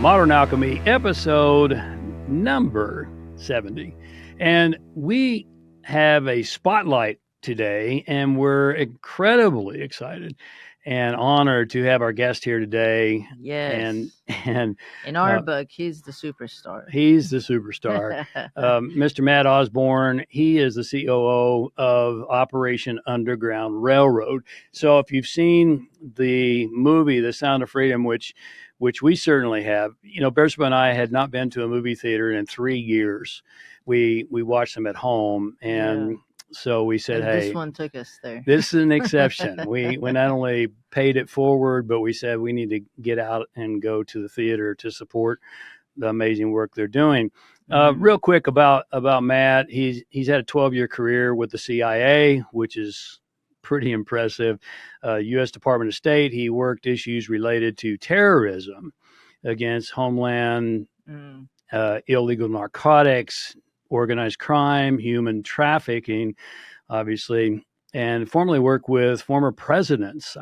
Modern Alchemy, episode number 70. And we have a spotlight today, and we're incredibly excited and honored to have our guest here today. Yes. And in our book, he's the superstar. He's the superstar. Mr. Matt Osborne, he is the COO of Operation Underground Railroad. So if you've seen the movie, The Sound of Freedom, which we certainly have, Bersaba and I had not been to a movie theater in 3 years. We watched them at home, and so we said, hey, this one took us there. This is an exception. We not only paid it forward, but we said we need to get out and go to the theater to support the amazing work they're doing. Real quick about Matt, he's had a 12-year career with the CIA, which is pretty impressive. U.S. Department of State, he worked issues related to terrorism against homeland, illegal narcotics, organized crime, human trafficking, obviously, and formerly worked with former presidents.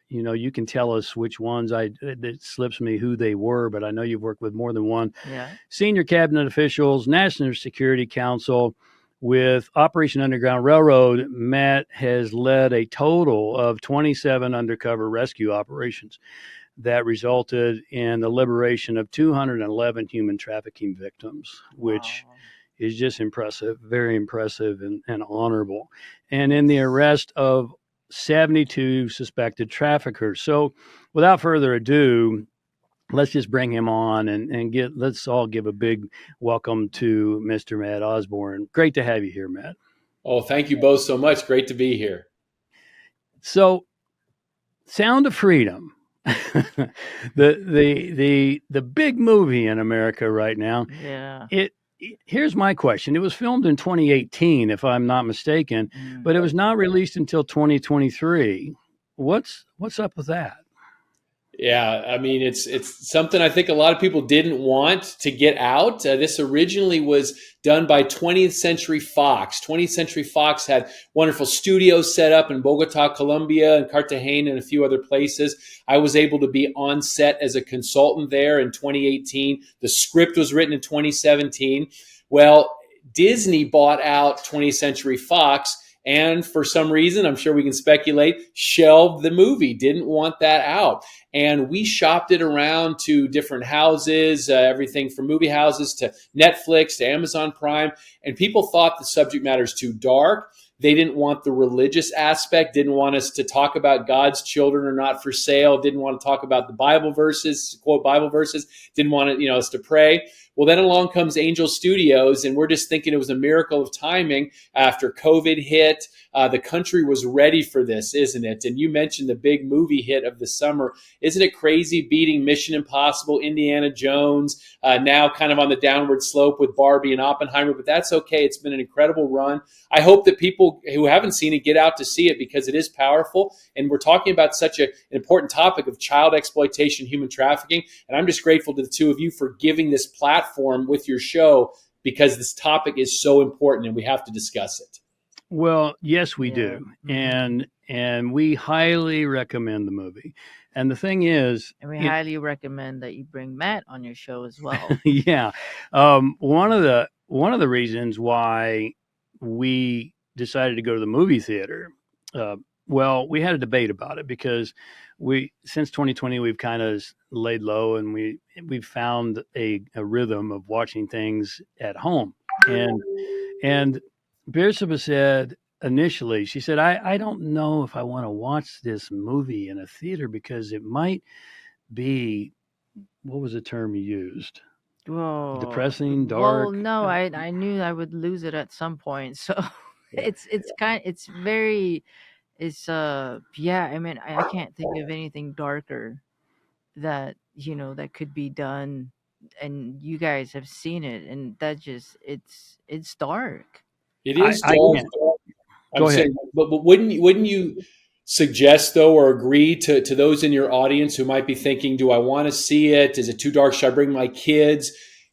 You can tell us which ones. It slips me who they were, but I know you've worked with more than one. Yeah. Senior cabinet officials, National Security Council. With Operation Underground Railroad, Matt has led a total of 27 undercover rescue operations that resulted in the liberation of 211 human trafficking victims, which is just impressive, very impressive and honorable. And in the arrest of 72 suspected traffickers. So without further ado, let's just bring him on and let's all give a big welcome to Mr. Matt Osborne. Great to have you here, Matt. Oh, thank you both so much. Great to be here. So, Sound of Freedom, the big movie in America right now. Yeah. Here's my question. It was filmed in 2018, if I'm not mistaken, but it was not released until 2023. What's up with that? Yeah, I mean, it's something I think a lot of people didn't want to get out. This originally was done by 20th Century Fox. 20th Century Fox had wonderful studios set up in Bogota, Colombia, and Cartagena, and a few other places. I was able to be on set as a consultant there in 2018. The script was written in 2017. Well, Disney bought out 20th Century Fox, and for some reason, I'm sure we can speculate, shelved the movie, didn't want that out. And we shopped it around to different houses, everything from movie houses to Netflix to Amazon Prime. And people thought the subject matter is too dark. They didn't want the religious aspect, didn't want us to talk about God's children are not for sale, didn't want to talk about the Bible verses, quote Bible verses, didn't want us to pray. Well, then along comes Angel Studios, and we're just thinking it was a miracle of timing. After COVID hit, the country was ready for this, isn't it? And you mentioned the big movie hit of the summer. Isn't it crazy beating Mission Impossible, Indiana Jones, now kind of on the downward slope with Barbie and Oppenheimer? But that's okay. It's been an incredible run. I hope that people who haven't seen it get out to see it because it is powerful. And we're talking about such an important topic of child exploitation, human trafficking. And I'm just grateful to the two of you for giving this platform with your show because this topic is so important and we have to discuss it. Well, yes, we do. And we highly recommend the movie. And the thing is, and we highly recommend that you bring Matt on your show as well. Yeah. One of the reasons why we decided to go to the movie theater, we had a debate about it because since 2020, we've kind of laid low and we've found a rhythm of watching things at home. And Bersaba said initially, she said, I don't know if I want to watch this movie in a theater because it might be, what was the term you used? Whoa. Depressing, dark. Well, no, I knew I would lose it at some point. So I mean, I can't think of anything darker that, that could be done. And you guys have seen it, and that just, it's dark. It is dark. Go ahead. But wouldn't you suggest, though, or agree to those in your audience who might be thinking, do I want to see it? Is it too dark? Should I bring my kids?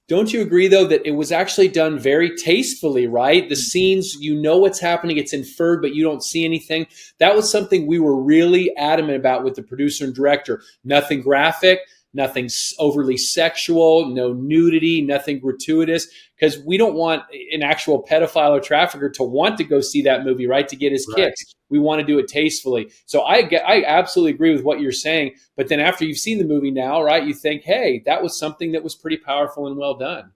Don't you agree, though, that it was actually done very tastefully, right? The scenes, what's happening, it's inferred, but you don't see anything. That was something we were really adamant about with the producer and director. Nothing graphic, nothing overly sexual, no nudity, nothing gratuitous, because we don't want an actual pedophile or trafficker to want to go see that movie, right, to get his Right. kicks. We want to do it tastefully. So I absolutely agree with what you're saying. But then after you've seen the movie now, right, you think, hey, that was something that was pretty powerful and well done.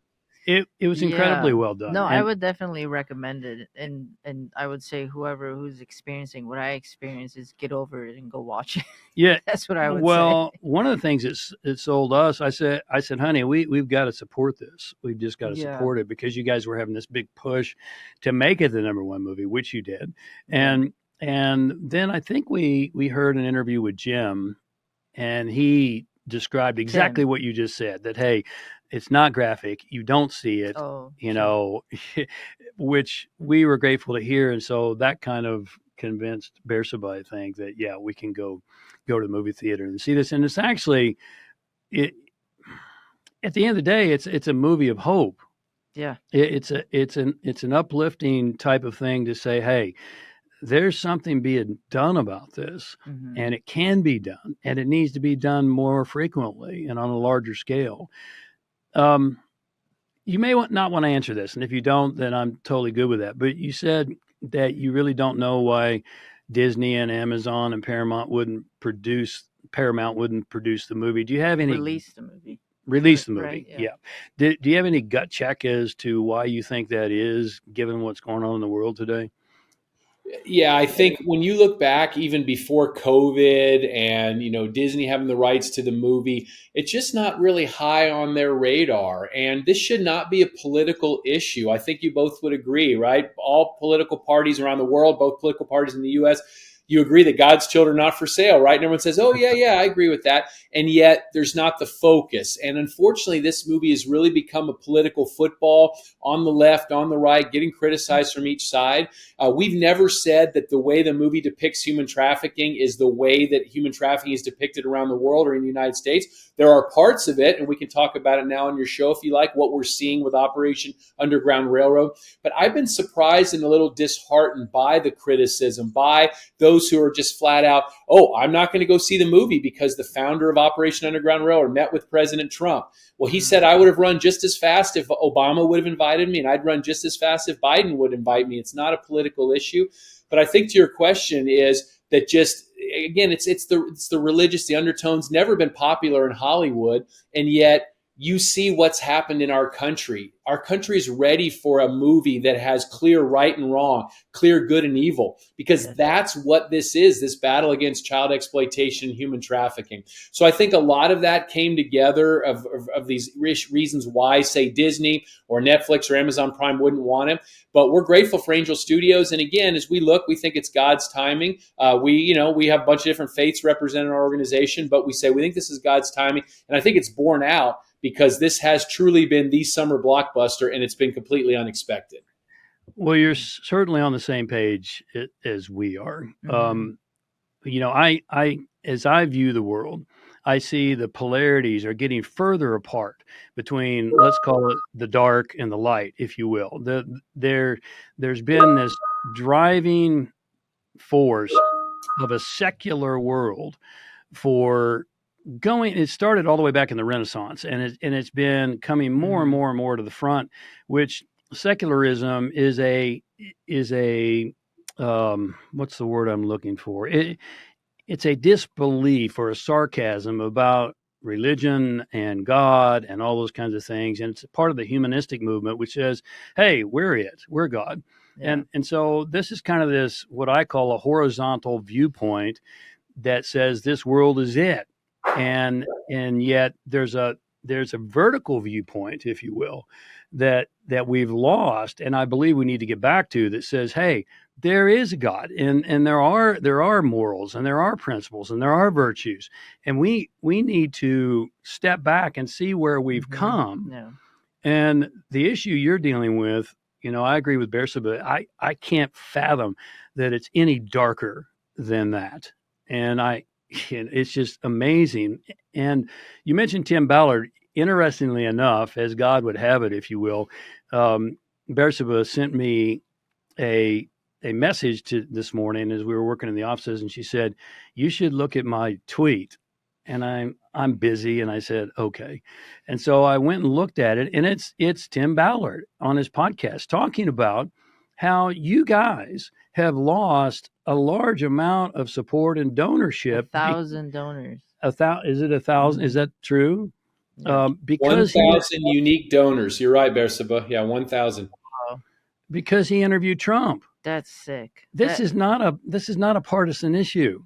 It was incredibly Yeah. well done. No, I And would definitely recommend it, and I would say whoever who's experiencing what I experienced is get over it and go watch it. yeah, That's what I would say. well, one of the things it sold us, I said, honey, we've got to support this. We've just got to Yeah. support it because you guys were having this big push to make it the #1 movie, which you did. Yeah. And then I think we heard an interview with Jim, and he described exactly Tim. what you just said, that hey, it's not graphic, you don't see it, Oh, you Tim. know, which we were grateful to hear. And so that kind of convinced Bersaba, I think, that yeah, we can go to the movie theater and see this. And it's actually, it at the end of the day, it's a movie of hope. Yeah. It's an uplifting type of thing to say, hey, there's something being done about this, Mhm. and it can be done, and it needs to be done more frequently and on a larger scale. You may not want to answer this, and if you don't, then I'm totally good with that. But you said that you really don't know why Disney and Amazon and Paramount wouldn't produce the movie. Do you have any Release the movie. release the Right, movie? yeah. Yeah. Do you have any gut check as to why you think that is, given what's going on in the world today? Yeah, I think when you look back even before COVID and Disney having the rights to the movie, it's just not really high on their radar. And this should not be a political issue. I think you both would agree, right? All political parties around the world, both political parties in the US, you agree that God's children are not for sale, right? And everyone says, oh, yeah, I agree with that. And yet there's not the focus. And unfortunately, this movie has really become a political football on the left, on the right, getting criticized from each side. We've never said that the way the movie depicts human trafficking is the way that human trafficking is depicted around the world or in the United States. There are parts of it, and we can talk about it now on your show if you like, what we're seeing with Operation Underground Railroad. But I've been surprised and a little disheartened by the criticism, by those who are just flat out, oh, I'm not going to go see the movie because the founder of Operation Underground Railroad met with President Trump. Well, he said I would have run just as fast if Obama would have invited me, and I'd run just as fast if Biden would invite me. It's not a political issue. But I think to your question is that just, again, it's the religious, the undertones, never been popular in Hollywood, and yet you see what's happened in our country. Our country is ready for a movie that has clear right and wrong, clear good and evil, because that's what this is, this battle against child exploitation and human trafficking. So I think a lot of that came together of these reasons why, say, Disney or Netflix or Amazon Prime wouldn't want him. But we're grateful for Angel Studios. And again, as we look, we think it's God's timing. We have a bunch of different faiths represented in our organization, but we say we think this is God's timing. And I think it's borne out because this has truly been the summer blockbuster, and it's been completely unexpected. Well, you're certainly on the same page as we are. Mhm. I as I view the world, I see the polarities are getting further apart between, let's call it, the dark and the light, if you will. There's been this driving force of a secular world for going. It started all the way back in the Renaissance, and it's been coming more and more and more to the front, which secularism is a what's the word I'm looking for? It's a disbelief or a sarcasm about religion and God and all those kinds of things. And it's part of the humanistic movement, which says, hey, we're God. Yeah. And so this is kind of this, what I call a horizontal viewpoint that says this world is it. And yet there's a vertical viewpoint, if you will, that we've lost, and I believe we need to get back to, that says, hey, there is a God, and there are morals, and there are principles, and there are virtues, and we need to step back and see where we've come. Yeah. And the issue you're dealing with, I agree with Bersaba. I can't fathom that it's any darker than that, and it's just amazing. And you mentioned Tim Ballard. Interestingly enough, as God would have it, if you will, Bersaba sent me a message this morning as we were working in the offices, and she said, you should look at my tweet. and I'm busy, and I said okay, and so I went and looked at it, and it's Tim Ballard on his podcast talking about how you guys have lost a large amount of support and donorship. 1,000 donors. Is it 1,000? Is that true? Yeah. Because 1,000 unique donors. You're right, Bersaba. Yeah, 1,000. because he interviewed Trump. That's sick. This is not a partisan issue.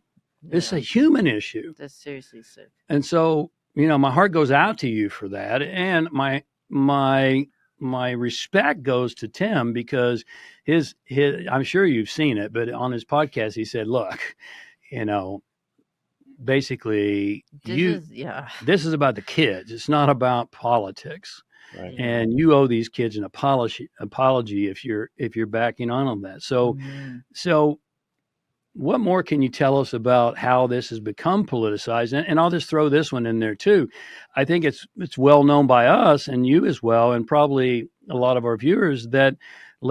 It's a human issue. That's seriously sick. And so, my heart goes out to you for that, and my respect goes to Tim, because his I'm sure you've seen it, but on his podcast he said, "Look, basically this is about the kids. It's not about politics." Right. And you owe these kids an apology if you're backing on that. So, so what more can you tell us about how this has become politicized? And I'll just throw this one in there too. I think it's well known by us and you as well, and probably a lot of our viewers, that a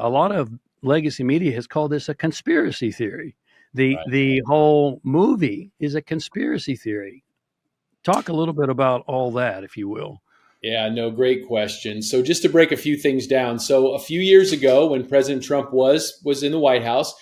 lot of legacy media has called this a conspiracy theory. The whole movie is a conspiracy theory. Talk a little bit about all that, if you will. Yeah, no, great question. So just to break a few things down. So a few years ago, when President Trump was in the White House,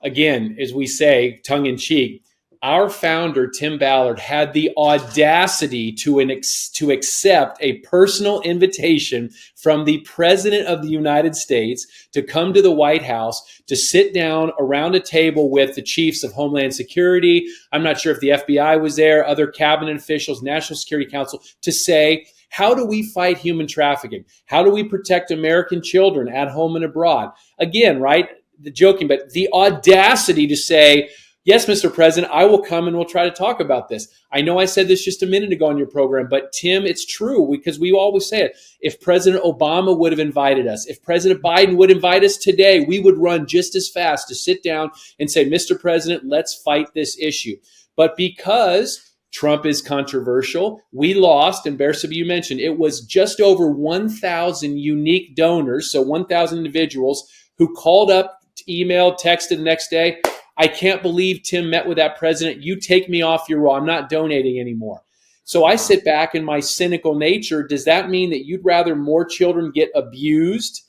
again, as we say, tongue in cheek, our founder, Tim Ballard, had the audacity to accept a personal invitation from the President of the United States to come to the White House to sit down around a table with the chiefs of Homeland Security. I'm not sure if the FBI was there, other cabinet officials, National Security Council, to say, how do we fight human trafficking? How do we protect American children at home and abroad? Again, right, the joking, but the audacity to say, yes, Mr. President, I will come and we'll try to talk about this. I know I said this just a minute ago on your program, but Tim, it's true, because we always say it. If President Obama would have invited us, if President Biden would invite us today, we would run just as fast to sit down and say, Mr. President, let's fight this issue. But because Trump is controversial, we lost, and Bersaba, you mentioned, it was just over 1,000 unique donors, so 1,000 individuals who called up, emailed, texted the next day, I can't believe Tim met with that president. You take me off your roll. I'm not donating anymore. So I sit back in my cynical nature. Does that mean that you'd rather more children get abused,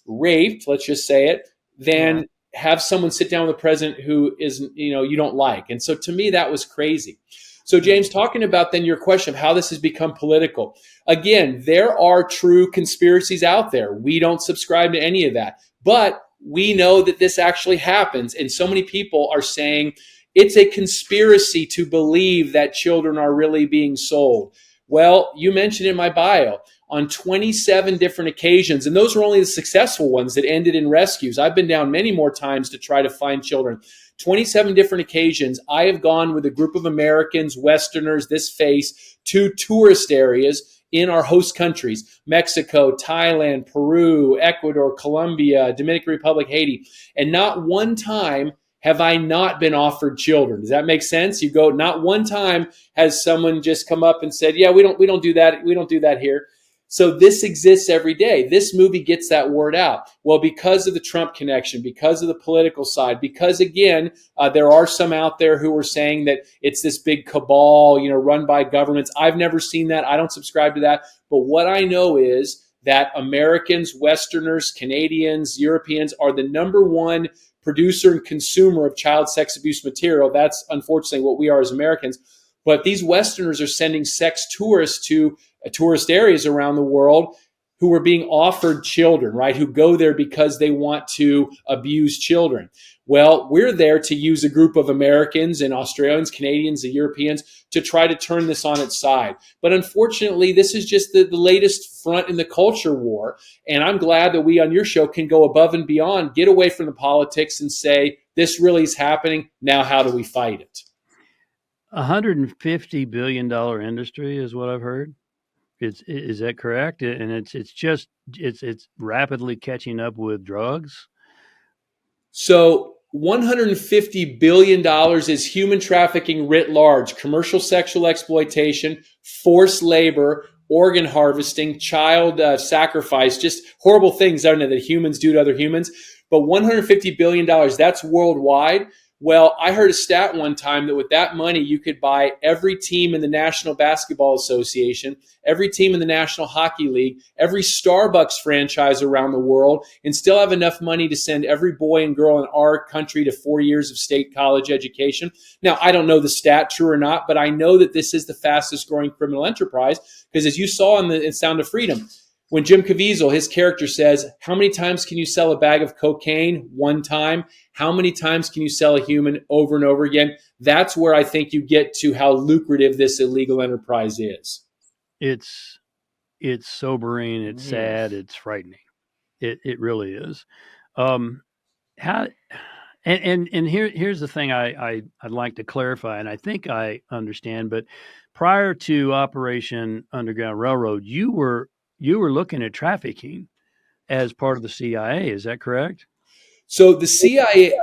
raped, let's just say it, than have someone sit down with a president who is, you don't like? And so to me, that was crazy. So James, talking about then your question of how this has become political. Again, there are true conspiracies out there. We don't subscribe to any of that. But we know that this actually happens. And so many people are saying it's a conspiracy to believe that children are really being sold. Well, you mentioned in my bio, on 27 different occasions, and those were only the successful ones that ended in rescues. I've been down many more times to try to find children. 27 different occasions, I have gone with a group of Americans, Westerners, this face, to tourist areas in our host countries, Mexico, Thailand, Peru, Ecuador, Colombia, Dominican Republic, Haiti. And not one time have I not been offered children. Does that make sense? You go, not one time has someone just come up and said, yeah, we don't do that. We don't do that here. So this exists every day. This movie gets that word out. Well, because of the Trump connection, because of the political side, because again, there are some out there who are saying that it's this big cabal, run by governments. I've never seen that. I don't subscribe to that. But what I know is that Americans, Westerners, Canadians, Europeans are the number one producer and consumer of child sex abuse material. That's unfortunately what we are as Americans. But these Westerners are sending sex tourists to tourist areas around the world who are being offered children, right? Who go there because they want to abuse children. Well, we're there to use a group of Americans and Australians, Canadians, and Europeans to try to turn this on its side. But unfortunately, this is just the latest front in the culture war. And I'm glad that we on your show can go above and beyond, get away from the politics and say, this really is happening. Now, how do we fight it? $150 billion industry is what I've heard. Is that correct? And it's rapidly catching up with drugs. So $150 billion is human trafficking writ large, commercial sexual exploitation, forced labor, organ harvesting, child sacrifice, just horrible things, aren't they, that humans do to other humans. But $150 billion, that's worldwide. Well, I heard a stat one time that with that money, you could buy every team in the National Basketball Association, every team in the National Hockey League, every Starbucks franchise around the world, and still have enough money to send every boy and girl in our country to 4 years of state college education. Now, I don't know the stat, true or not, but I know that this is the fastest growing criminal enterprise because as you saw in Sound of Freedom, when Jim Caviezel, his character says, how many times can you sell a bag of cocaine? One time. How many times can you sell a human? Over and over again? That's where I think you get to how lucrative this illegal enterprise is. It's sobering. It's sad. It's frightening. It really is. How and here's the thing I'd like to clarify, and I think I understand. But prior to Operation Underground Railroad, you were looking at trafficking as part of the CIA. Is that correct? So the CIA,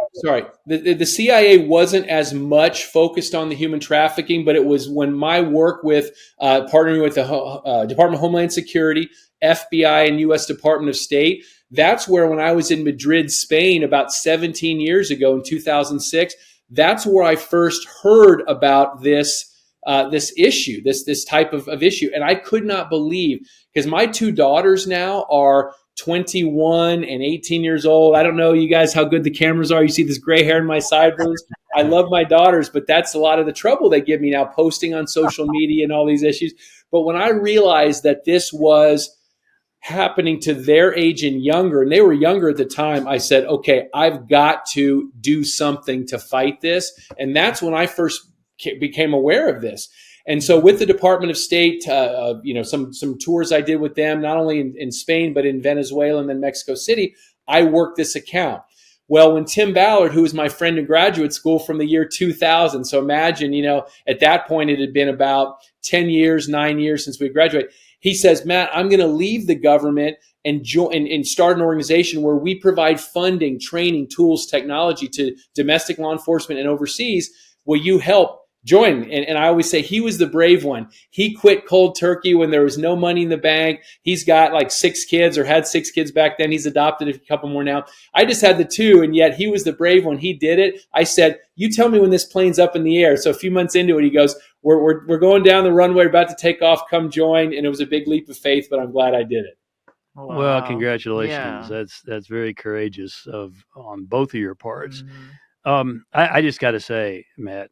the CIA wasn't as much focused on the human trafficking, but it was when my work with partnering with the Department of Homeland Security, FBI, and U.S. Department of State. That's where when I was in Madrid, Spain, about 17 years ago in 2006, that's where I first heard about this issue, this type of issue, and I could not believe because my two daughters now are 21 and 18 years old. I don't know, you guys, how good the cameras are. You see this gray hair in my sideburns. I love my daughters, but that's a lot of the trouble they give me now, posting on social media and all these issues. But when I realized that this was happening to their age and younger, and they were younger at the time, I said, okay, I've got to do something to fight this. And that's when I first became aware of this. And so with the Department of State, some tours I did with them, not only in Spain, but in Venezuela and then Mexico City, I worked this account. Well, when Tim Ballard, who was my friend in graduate school from the year 2000, so imagine, at that point it had been about 9 years since we graduated. He says, Matt, I'm going to leave the government and start an organization where we provide funding, training, tools, technology to domestic law enforcement and overseas. Will you help? Join. And I always say he was the brave one. He quit cold turkey when there was no money in the bank. He's got like 6 kids or had 6 kids back then. He's adopted a couple more now. I just had the 2, and yet he was the brave one. He did it. I said, you tell me when this plane's up in the air. So a few months into it, he goes, we're going down the runway, about to take off. Come join. And it was a big leap of faith, but I'm glad I did it. Wow. Well, congratulations. Yeah. That's very courageous on both of your parts. Mm-hmm. I just got to say, Matt,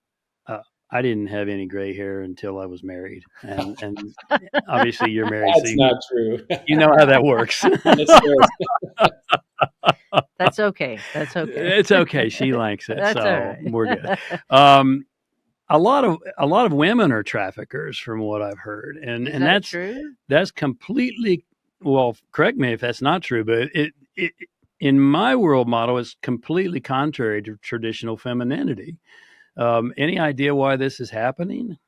I didn't have any gray hair until I was married, and obviously you're married. That's not true. You know how that works. That's okay. That's okay. It's okay. She likes it, That's so all right. We're good. A lot of women are traffickers, from what I've heard, and that's true. That's completely, well, correct me if that's not true, but it in my world model is completely contrary to traditional femininity. Any idea why this is happening?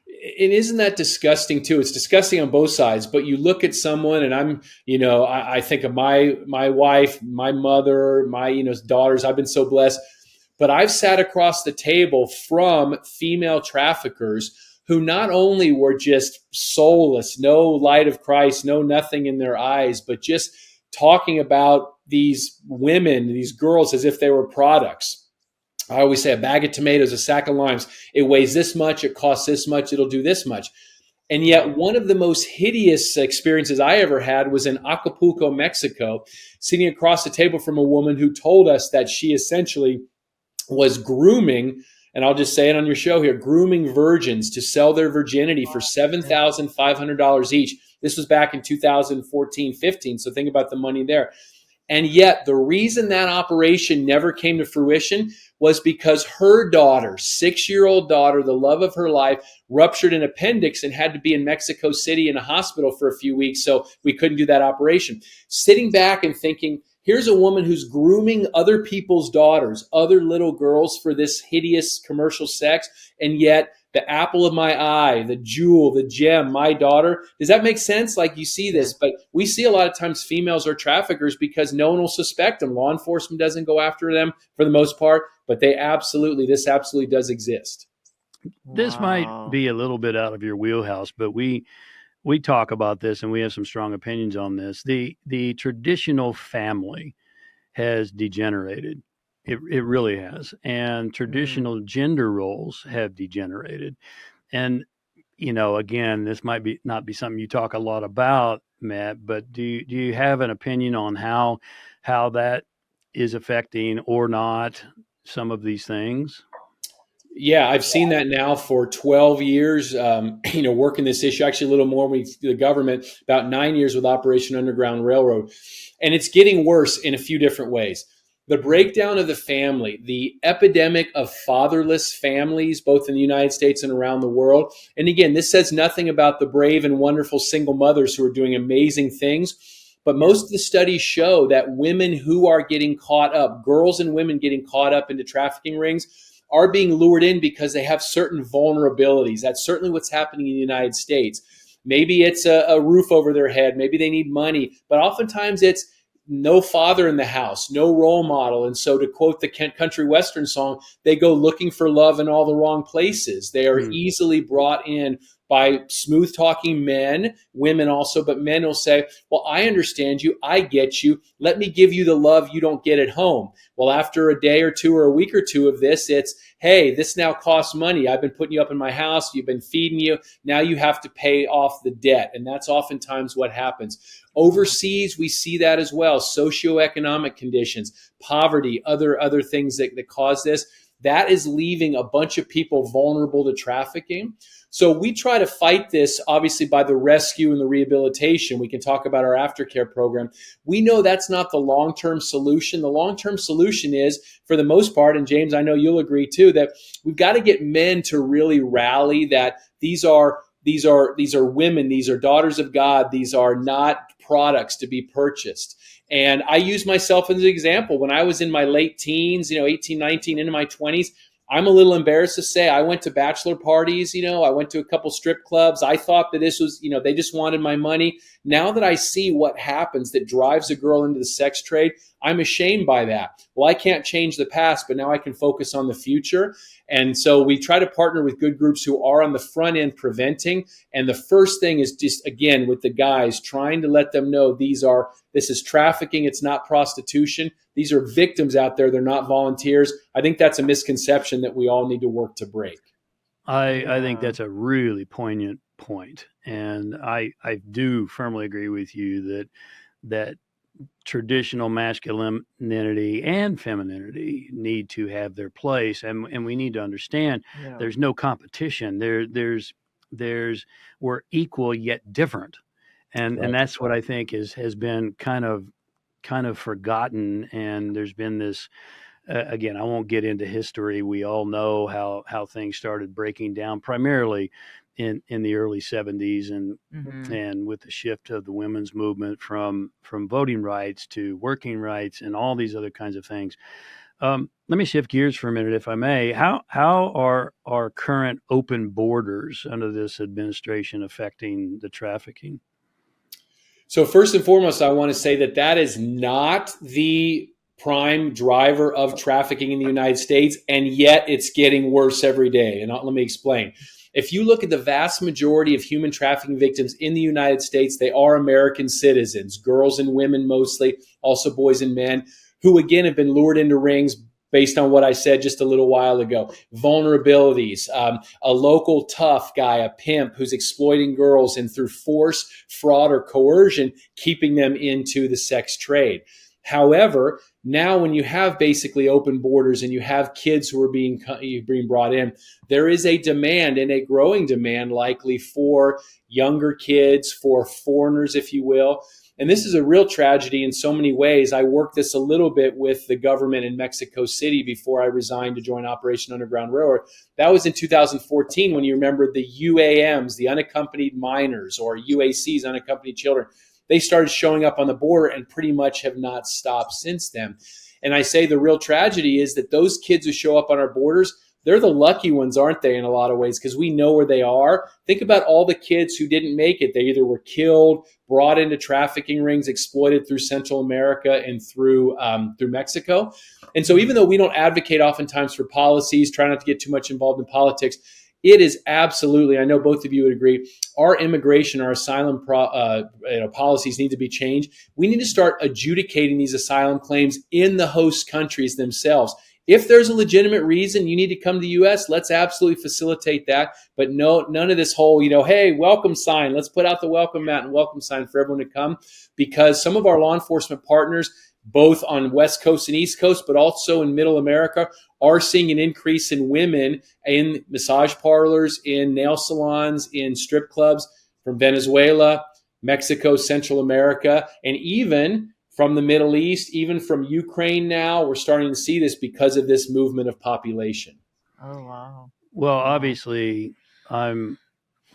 It isn't that disgusting too. It's disgusting on both sides, but you look at someone, and I think of my wife, my mother, my, daughters. I've been so blessed, but I've sat across the table from female traffickers who not only were just soulless, no light of Christ, no nothing in their eyes, but just talking about these women, these girls, as if they were products. I always say a bag of tomatoes, a sack of limes, it weighs this much, it costs this much, it'll do this much. And yet one of the most hideous experiences I ever had was in Acapulco, Mexico, sitting across the table from a woman who told us that she essentially was grooming, and I'll just say it on your show here, grooming virgins to sell their virginity for $7,500 each. This was back in 2014, 15, so think about the money there. And yet the reason that operation never came to fruition was because her daughter, 6-year-old daughter, the love of her life, ruptured an appendix and had to be in Mexico City in a hospital for a few weeks, so we couldn't do that operation. Sitting back and thinking, here's a woman who's grooming other people's daughters, other little girls for this hideous commercial sex, and yet the apple of my eye, the jewel, the gem, my daughter. Does that make sense? Like, you see this, but we see a lot of times females are traffickers because no one will suspect them. Law enforcement doesn't go after them for the most part, but this absolutely does exist. This might be a little bit out of your wheelhouse, but we talk about this and we have some strong opinions on this. The traditional family has degenerated It really has. And traditional gender roles have degenerated. And, again, this might be not be something you talk a lot about, Matt, but do you have an opinion on how that is affecting or not some of these things? Yeah, I've seen that now for 12 years, working this issue, actually a little more with the government, about 9 years with Operation Underground Railroad. And it's getting worse in a few different ways. The breakdown of the family, the epidemic of fatherless families, both in the United States and around the world. And again, this says nothing about the brave and wonderful single mothers who are doing amazing things. But most of the studies show that women who are getting caught up, girls and women getting caught up into trafficking rings, are being lured in because they have certain vulnerabilities. That's certainly what's happening in the United States. Maybe it's a roof over their head. Maybe they need money. But oftentimes it's no father in the house, no role model. And so to quote the country western song, they go looking for love in all the wrong places. They are easily brought in by smooth talking men, women also, but men will say, well, I understand you. I get you. Let me give you the love you don't get at home. Well, after a day or two or a week or two of this, it's, hey, this now costs money. I've been putting you up in my house. You've been feeding you. Now you have to pay off the debt. And that's oftentimes what happens. Overseas, we see that as well. Socioeconomic conditions, poverty, other things that cause this. That is leaving a bunch of people vulnerable to trafficking. So we try to fight this, obviously, by the rescue and the rehabilitation. We can talk about our aftercare program. We know that's not the long-term solution. The long-term solution is, for the most part, and James, I know you'll agree too, that we've got to get men to really rally that these are women, these are daughters of God, these are not products to be purchased. And I use myself as an example. When I was in my late teens, 18, 19, into my 20s, I'm a little embarrassed to say I went to bachelor parties, I went to a couple strip clubs. I thought that this was, they just wanted my money. Now that I see what happens that drives a girl into the sex trade, I'm ashamed by that. Well, I can't change the past, but now I can focus on the future. And so we try to partner with good groups who are on the front end preventing. And the first thing is just, again, with the guys, trying to let them know this is trafficking. It's not prostitution. These are victims out there. They're not volunteers. I think that's a misconception that we all need to work to break. I think that's a really poignant point. And I do firmly agree with you that traditional masculinity and femininity need to have their place, and we need to understand there's no competition. We're equal yet different, and that's what I think has been kind of forgotten. And there's been this. Again, I won't get into history. We all know how things started breaking down, primarily in the early 70s, and with the shift of the women's movement from voting rights to working rights and all these other kinds of things. Let me shift gears for a minute, if I may. How are our current open borders under this administration affecting the trafficking? So first and foremost, I want to say that is not the prime driver of trafficking in the United States, and yet it's getting worse every day. And let me explain. If you look at the vast majority of human trafficking victims in the United States, they are American citizens, girls and women mostly, also boys and men, who again have been lured into rings based on what I said just a little while ago. Vulnerabilities, a local tough guy, a pimp who's exploiting girls and through force, fraud, or coercion, keeping them into the sex trade. However, now when you have basically open borders and you have kids who are being brought in, there is a demand, and a growing demand likely, for younger kids, for foreigners, if you will. And this is a real tragedy in so many ways. I worked this a little bit with the government in Mexico City before I resigned to join Operation Underground Railroad. That was in 2014, when you remember the UAMs, the unaccompanied minors, or UACs, unaccompanied children. They started showing up on the border and pretty much have not stopped since then. And I say the real tragedy is that those kids who show up on our borders, they're the lucky ones, aren't they, in a lot of ways, because we know where they are. Think about all the kids who didn't make it. They either were killed, brought into trafficking rings, exploited through Central America and through Mexico. And so even though we don't advocate oftentimes for policies, try not to get too much involved in politics, It is absolutely, I know both of you would agree, our immigration, our asylum policies need to be changed. We need to start adjudicating these asylum claims in the host countries themselves. If there's a legitimate reason you need to come to the U.S., let's absolutely facilitate that. But no, none of this whole, hey, welcome sign. Let's put out the welcome mat and welcome sign for everyone to come, because some of our law enforcement partners, both on West Coast and East Coast, but also in Middle America, are seeing an increase in women in massage parlors, in nail salons, in strip clubs from Venezuela, Mexico, Central America, and even from the Middle East, even from Ukraine now. We're starting to see this because of this movement of population. Oh, wow. Well, Wow. obviously, I'm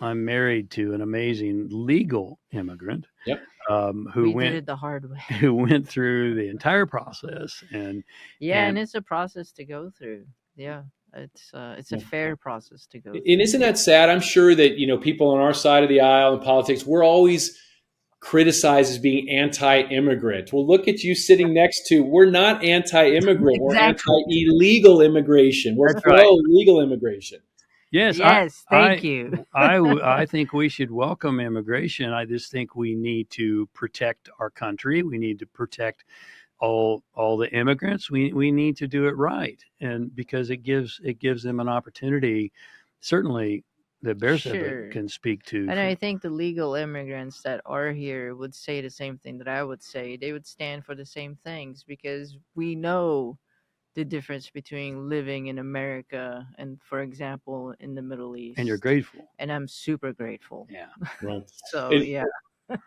married to an amazing legal immigrant. Yep. Who We went did it the hard way. who went through the entire process, and And it's a process to go through. Yeah, it's a fair process to go through. And isn't that sad? I'm sure that people on our side of the aisle in politics, we're always criticized as being anti-immigrant. Well, look at you sitting next to, we're not anti-immigrant. We're anti-illegal immigration. We're pro-legal immigration. Yes, thank you. I think we should welcome immigration. I just think we need to protect our country. We need to protect all the immigrants. We need to do it right, and because it gives them an opportunity, certainly that Beersheba can speak to. And I think the legal immigrants that are here would say the same thing that I would say. They would stand for the same things, because we know the difference between living in America and, for example, in the Middle East. And you're grateful. And I'm super grateful. Yeah. Right. So, yeah.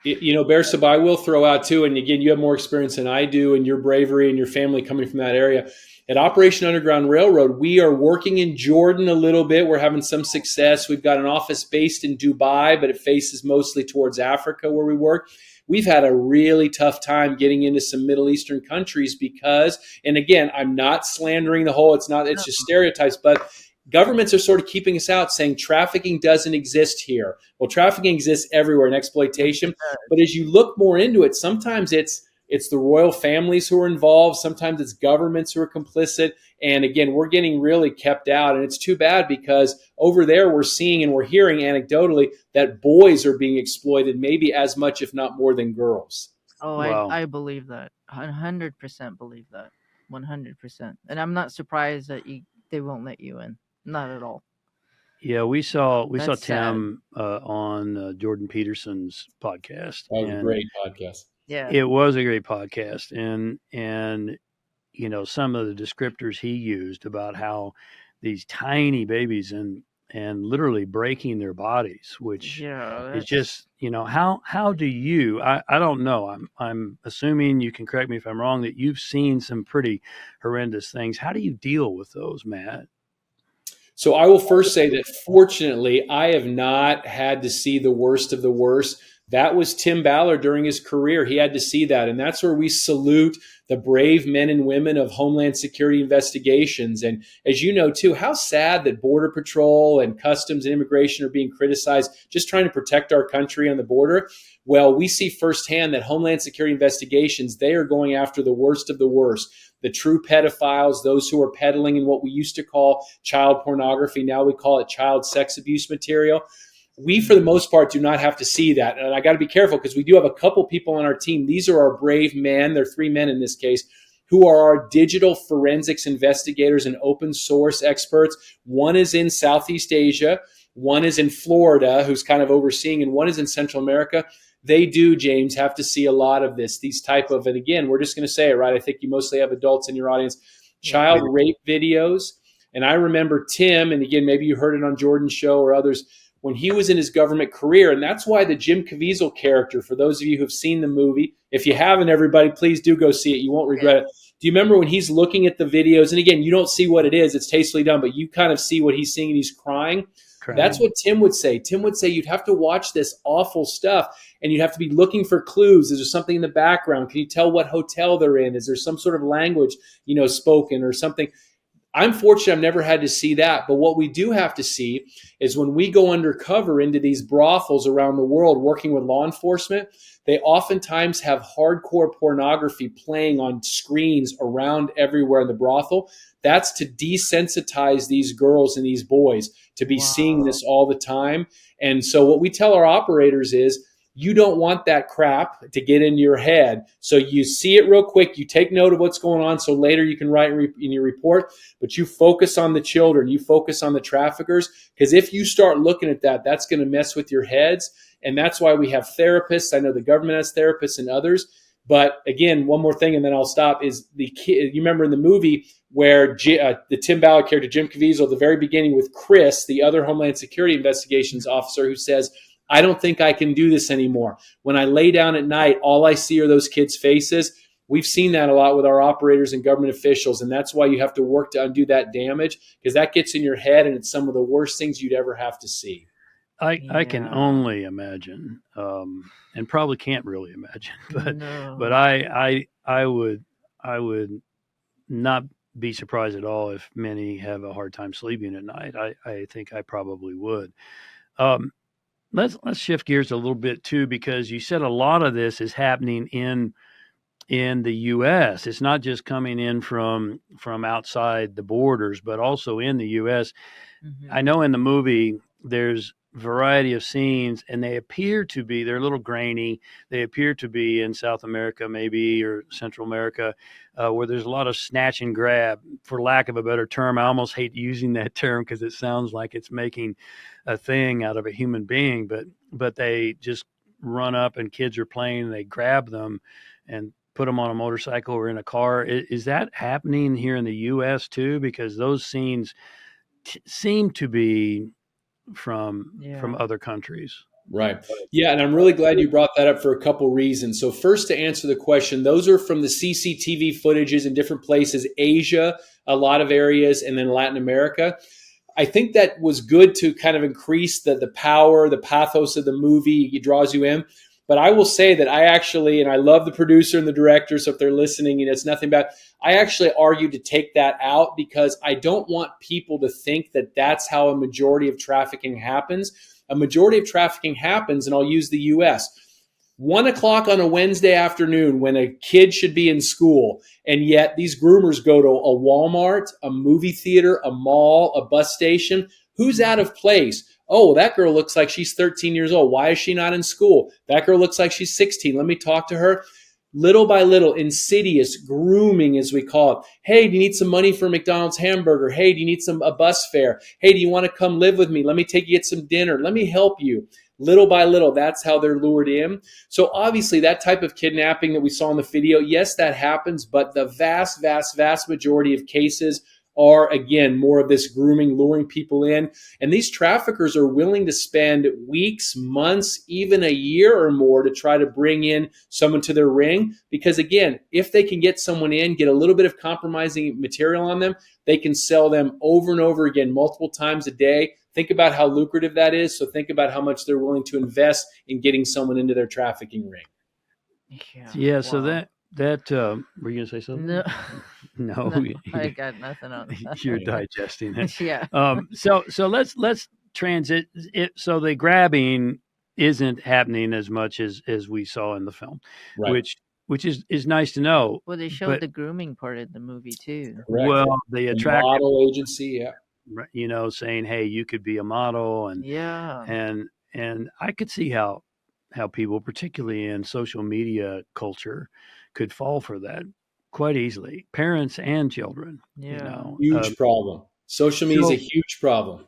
Beersheba, I will throw out too, and again, you have more experience than I do, and your bravery and your family coming from that area. At Operation Underground Railroad, we are working in Jordan a little bit. We're having some success. We've got an office based in Dubai, but it faces mostly towards Africa where we work. We've had a really tough time getting into some Middle Eastern countries because, and again, I'm not slandering the whole, it's just stereotypes, but governments are sort of keeping us out, saying trafficking doesn't exist here. Well, trafficking exists everywhere in exploitation. But as you look more into it, sometimes it's the royal families who are involved. Sometimes it's governments who are complicit. And again, we're getting really kept out. And it's too bad, because over there we're seeing and we're hearing anecdotally that boys are being exploited maybe as much, if not more, than girls. Oh, wow. I believe that. 100% believe that. 100%. And I'm not surprised that they won't let you in. Not at all. Yeah, we saw Tim on Jordan Peterson's podcast. That was a great podcast. Yeah, it was a great podcast, and some of the descriptors he used about how these tiny babies and literally breaking their bodies, which is just how do you? I don't know. I'm assuming, you can correct me if I'm wrong, that you've seen some pretty horrendous things. How do you deal with those, Matt? So I will first say that fortunately, I have not had to see the worst of the worst. That was Tim Ballard during his career. He had to see that. And that's where we salute the brave men and women of Homeland Security investigations. And as you know, too, how sad that Border Patrol and Customs and Immigration are being criticized, just trying to protect our country on the border. Well, we see firsthand that Homeland Security investigations, they are going after the worst of the worst. The true pedophiles, those who are peddling in what we used to call child pornography. Now we call it child sex abuse material. We, for the most part, do not have to see that. And I got to be careful, because we do have a couple people on our team. These are our brave men. They're 3 men in this case, who are our digital forensics investigators and open source experts. One is in Southeast Asia. One is in Florida, who's kind of overseeing, and one is in Central America. They do, James, have to see a lot of these type of, and again, we're just going to say it, right? I think you mostly have adults in your audience, child rape videos. And I remember Tim, and again, maybe you heard it on Jordan's show or others, when he was in his government career. And that's why the Jim Caviezel character, for those of you who've seen the movie, if you haven't, everybody, please do go see it. You won't regret it. Do you remember when he's looking at the videos? And again, you don't see what it is. It's tastefully done, but you kind of see what he's seeing, and he's crying. That's what Tim would say. Tim would say, you'd have to watch this awful stuff, and you'd have to be looking for clues. Is there something in the background? Can you tell what hotel they're in? Is there some sort of language, spoken or something? I'm fortunate I've never had to see that. But what we do have to see is when we go undercover into these brothels around the world working with law enforcement, they oftentimes have hardcore pornography playing on screens around everywhere in the brothel. That's to desensitize these girls and these boys to be seeing this all the time. And so what we tell our operators is, you don't want that crap to get into your head. So you see it real quick. You take note of what's going on so later you can write in your report. But you focus on the children. You focus on the traffickers. Because if you start looking at that, that's going to mess with your heads. And that's why we have therapists. I know the government has therapists and others. But again, one more thing, and then I'll stop, is the kid. You remember in the movie where the Tim Ballard character, Jim Caviezel, at the very beginning with Chris, the other Homeland Security investigations officer, who says, I don't think I can do this anymore. When I lay down at night, all I see are those kids' faces. We've seen that a lot with our operators and government officials, and that's why you have to work to undo that damage, because that gets in your head, and it's some of the worst things you'd ever have to see. I can only imagine, and probably can't really imagine, but I would not be surprised at all if many have a hard time sleeping at night. I think I probably would. Let's shift gears a little bit too, because you said a lot of this is happening in the U.S. It's not just coming in from outside the borders, but also in the U.S. Mm-hmm. I know in the movie there's a variety of scenes, and they're a little grainy. They appear to be in South America, maybe, or Central America, where there's a lot of snatch and grab, for lack of a better term. I almost hate using that term because it sounds like it's making a thing out of a human being, but they just run up and kids are playing and they grab them and put them on a motorcycle or in a car. Is that happening here in the U.S. too? Because those scenes seem to be from other countries. Right. Yeah. And I'm really glad you brought that up for a couple reasons. So first, to answer the question, those are from the CCTV footages in different places, Asia, a lot of areas, and then Latin America. I think that was good to kind of increase the power, the pathos of the movie. It draws you in. But I will say that I actually, and I love the producer and the director, so if they're listening, it's nothing bad. I actually argued to take that out because I don't want people to think that that's how a majority of trafficking happens. A majority of trafficking happens, and I'll use the U.S., 1 o'clock on a Wednesday afternoon when a kid should be in school, and yet these groomers go to a Walmart, a movie theater, a mall, a bus station. Who's out of place? Oh, that girl looks like she's 13 years old. Why is she not in school? That girl looks like she's 16. Let me talk to her. Little by little, insidious grooming, as we call it. Hey, do you need some money for a McDonald's hamburger? Hey, do you need a bus fare? Hey, do you want to come live with me? Let me take you get some dinner. Let me help you. Little by little, that's how they're lured in. So obviously that type of kidnapping that we saw in the video, yes, that happens, but the vast, vast, vast majority of cases are, again, more of this grooming, luring people in. And these traffickers are willing to spend weeks, months, even a year or more to try to bring in someone to their ring. Because again, if they can get someone in, get a little bit of compromising material on them, they can sell them over and over again, multiple times a day. Think about how lucrative that is. So think about how much they're willing to invest in getting someone into their trafficking ring. Yeah. Wow. So that were you gonna say something? No, I got nothing on that. You're digesting it. Yeah. So let's transit it. So the grabbing isn't happening as much as we saw in the film, right. which is nice to know. Well, they showed the grooming part of the movie too. Correct. Well, the model agency, saying, hey, you could be a model, and and I could see how people, particularly in social media culture, could fall for that quite easily. Parents and children. Huge problem. Social media is a huge problem.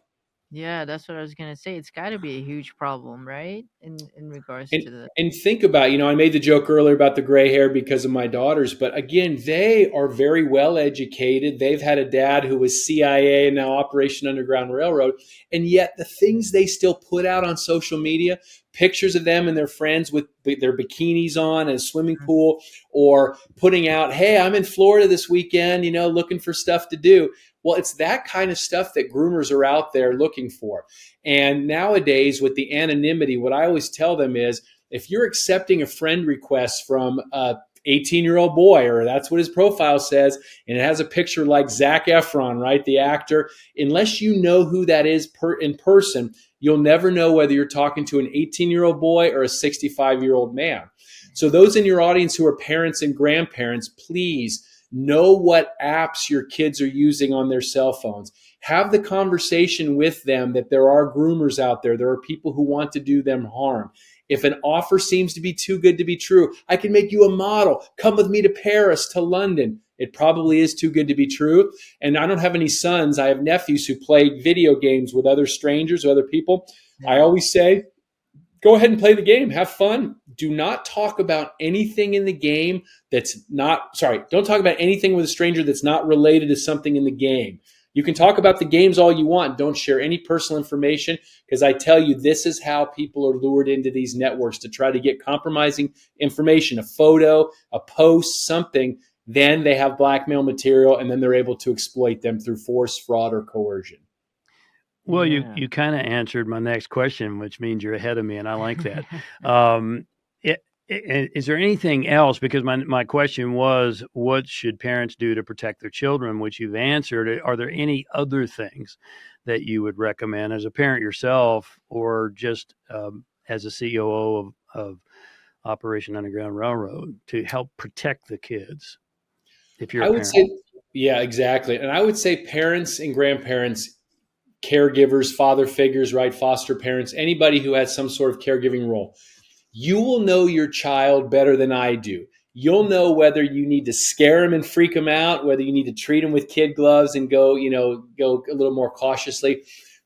Yeah, that's what I was going to say. It's got to be a huge problem, right? In regards to the... And think about, I made the joke earlier about the gray hair because of my daughters, but again, they are very well educated. They've had a dad who was CIA and now Operation Underground Railroad. And yet the things they still put out on social media, pictures of them and their friends with their bikinis on in a swimming pool, or putting out, hey, I'm in Florida this weekend, looking for stuff to do. Well, it's that kind of stuff that groomers are out there looking for. And nowadays, with the anonymity, what I always tell them is, if you're accepting a friend request from a 18-year-old boy, or that's what his profile says, and it has a picture like Zac Efron, right, the actor. Unless you know who that is in person, you'll never know whether you're talking to an 18-year-old boy or a 65-year-old man. So those in your audience who are parents and grandparents, please know what apps your kids are using on their cell phones. Have the conversation with them that there are groomers out there. There are people who want to do them harm. If an offer seems to be too good to be true, I can make you a model. Come with me to Paris, to London. It probably is too good to be true. And I don't have any sons. I have nephews who play video games with other strangers, with other people. Yeah. I always say, go ahead and play the game. Have fun. Do not talk about anything in the game don't talk about anything with a stranger that's not related to something in the game. You can talk about the games all you want. Don't share any personal information, because I tell you, this is how people are lured into these networks to try to get compromising information, a photo, a post, something. Then they have blackmail material, and then they're able to exploit them through force, fraud, or coercion. Well, you kind of answered my next question, which means you're ahead of me, and I like that. Is there anything else? Because my question was, what should parents do to protect their children, which you've answered. Are there any other things that you would recommend as a parent yourself, or just as a COO of Operation Underground Railroad, to help protect the kids? If you're a parent. Say, yeah, exactly. And I would say parents and grandparents, caregivers, father figures, right? Foster parents, anybody who has some sort of caregiving role. You will know your child better than I do. You'll know whether you need to scare them and freak them out, whether you need to treat them with kid gloves and go a little more cautiously.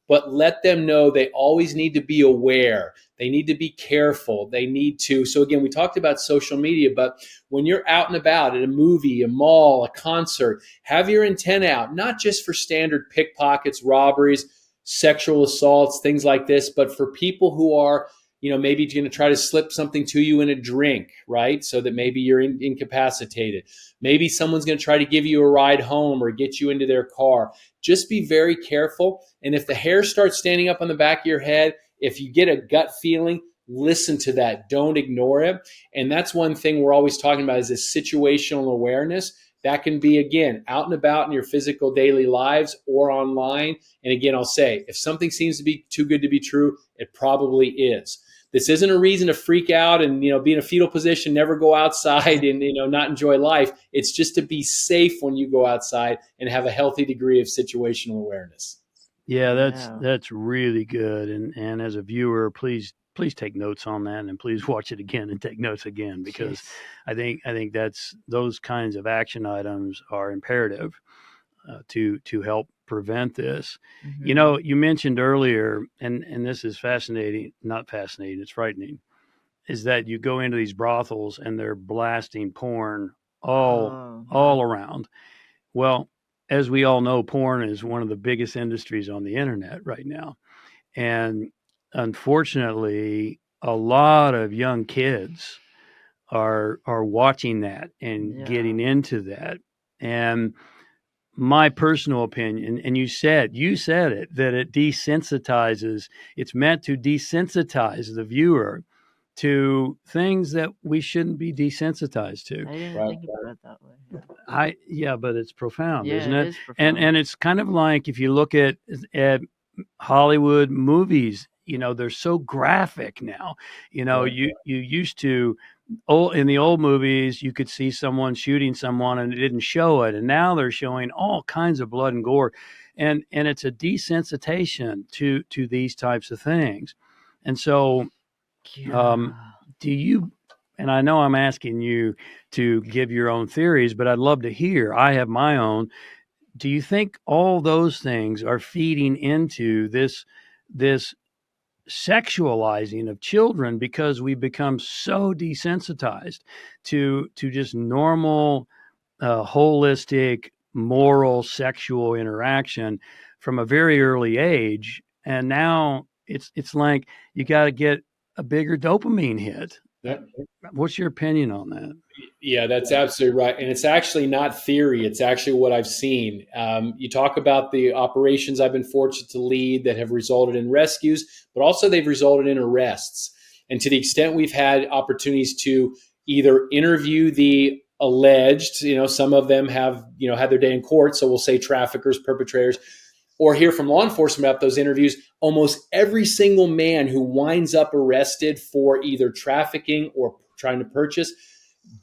But let them know they always need to be aware. They need to be careful. They need to. So again, we talked about social media, but when you're out and about at a movie, a mall, a concert, have your antenna out, not just for standard pickpockets, robberies, sexual assaults, things like this, but for people who are, maybe going to try to slip something to you in a drink, right? So that maybe you're incapacitated. Maybe someone's going to try to give you a ride home or get you into their car. Just be very careful. And if the hair starts standing up on the back of your head, if you get a gut feeling, listen to that. Don't ignore it. And that's one thing we're always talking about, is this situational awareness. That can be, again, out and about in your physical daily lives or online. And again, I'll say, if something seems to be too good to be true, it probably is. This isn't a reason to freak out and, be in a fetal position, never go outside and, not enjoy life. It's just to be safe when you go outside and have a healthy degree of situational awareness. Yeah, that's really good. And as a viewer, please take notes on that, and please watch it again and take notes again, because I think that's, those kinds of action items are imperative to help prevent this. Mm-hmm. You mentioned earlier, and this is not fascinating, it's frightening, is that you go into these brothels and they're blasting porn all around. Well, as we all know, porn is one of the biggest industries on the internet right now. And unfortunately, a lot of young kids are watching that and getting into that. And my personal opinion, and you said it, that it desensitizes, it's meant to desensitize the viewer to things that we shouldn't be desensitized to. I didn't think about it that way. But it's profound, Yeah, isn't it it? is profound. And it's kind of like, if you look at Hollywood movies, they're so graphic now. You used to, in the old movies, you could see someone shooting someone and it didn't show it, and now they're showing all kinds of blood and gore, and it's a desensitization to these types of things. And so, do you? And I know I'm asking you to give your own theories, but I'd love to hear. I have my own. Do you think all those things are feeding into this sexualizing of children, because we become so desensitized to just normal, holistic, moral, sexual interaction from a very early age, and now it's like you got to get a bigger dopamine hit? What's your opinion on that? Yeah, that's absolutely right. And it's actually not theory. It's actually what I've seen. You talk about the operations I've been fortunate to lead that have resulted in rescues, but also they've resulted in arrests. And to the extent we've had opportunities to either interview the alleged, some of them have, had their day in court. So we'll say traffickers, perpetrators, or hear from law enforcement about those interviews. Almost every single man who winds up arrested for either trafficking or trying to purchase